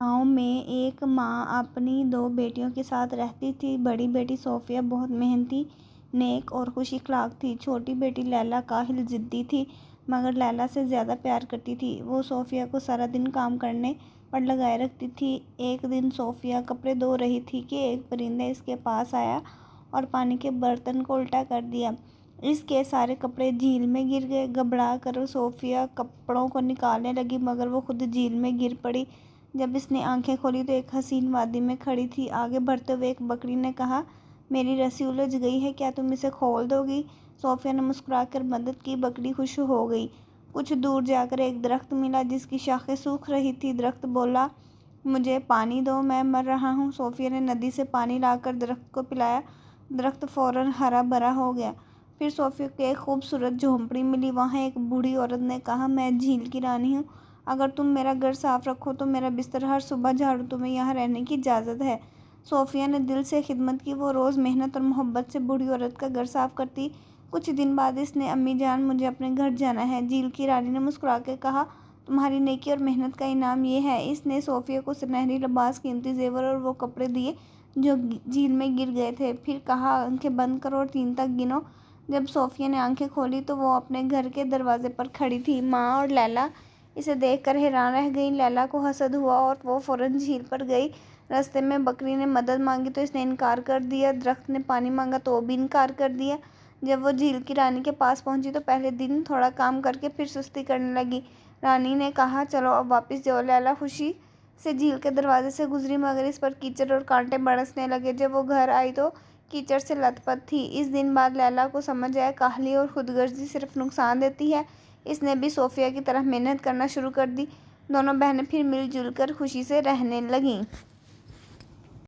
گاؤں میں ایک ماں اپنی دو بیٹیوں کے ساتھ رہتی تھی۔ بڑی بیٹی صوفیہ بہت محنتی، نیک اور خوش اخلاق تھی۔ چھوٹی بیٹی لیلی کاہل، ضدی تھی، مگر لیلی سے زیادہ پیار کرتی تھی۔ وہ صوفیہ کو سارا دن کام کرنے پر لگائے رکھتی تھی۔ ایک دن صوفیہ کپڑے دھو رہی تھی کہ ایک پرندہ اس کے پاس آیا اور پانی کے برتن کو الٹا کر دیا۔ اس کے سارے کپڑے جھیل میں گر گئے۔ گھبرا کر صوفیہ کپڑوں کو نکالنے لگی، مگر وہ خود جھیل میں گر پڑی۔ جب اس نے آنکھیں کھولی تو ایک حسین وادی میں کھڑی تھی۔ آگے بڑھتے ہوئے ایک بکری نے کہا، میری رسی الجھ گئی ہے، کیا تم اسے کھول دو گی؟ صوفیہ نے مسکرا کر مدد کی۔ بکری خوش ہو گئی۔ کچھ دور جا کر ایک درخت ملا جس کی شاخیں سوکھ رہی تھیں۔ درخت بولا، مجھے پانی دو، میں مر رہا ہوں۔ صوفیہ نے ندی سے پانی لا کر درخت کو پلایا۔ درخت فوراً ہرا بھرا ہو گیا۔ پھر صوفیہ کو ایک خوبصورت جھونپڑی ملی۔ وہاں ایک بوڑھی عورت نے کہا، میں جھیل کی رانی ہوں، اگر تم میرا گھر صاف رکھو تو میرا بستر ہر صبح جھاڑو، تمہیں یہاں رہنے کی اجازت ہے۔ صوفیہ نے دل سے خدمت کی۔ وہ روز محنت اور محبت سے بوڑھی عورت کا گھر صاف کرتی۔ کچھ دن بعد اس نے، امی جان، مجھے اپنے گھر جانا ہے۔ جھیل کی رانی نے مسکرا کر کہا، تمہاری نیکی اور محنت کا انعام یہ ہے۔ اس نے صوفیہ کو سنہری لباس، قیمتی زیور اور وہ کپڑے دیے جو جھیل میں گر گئے تھے۔ پھر کہا، آنکھیں بند کرو اور 3 تک گنو۔ جب صوفیہ نے آنکھیں کھولی تو وہ اپنے گھر کے دروازے پر کھڑی تھی۔ ماں اور لیلی اسے دیکھ کر حیران رہ گئیں۔ لیلی کو حسد ہوا اور وہ فوراً جھیل پر گئی۔ راستے میں بکری نے مدد مانگی تو اس نے انکار کر دیا۔ درخت نے پانی مانگا تو وہ بھی انکار کر دیا۔ جب وہ جھیل کی رانی کے پاس پہنچی تو پہلے دن تھوڑا کام کر کے پھر سستی کرنے لگی۔ رانی نے کہا، چلو اب واپس جاؤ۔ لیلی خوشی سے جھیل کے دروازے سے گزری، مگر اس پر کیچڑ اور کانٹے برسنے لگے۔ جب وہ گھر آئی تو کیچڑ سے لت پت تھی۔ اس دن بعد لیلی کو سمجھ آیا، کاہلی اور خود غرضی صرف نقصان دیتی ہے۔ اس نے بھی صوفیہ کی طرح محنت کرنا شروع کر دی۔ دونوں بہنیں پھر مل جل کر خوشی سے رہنے لگیں۔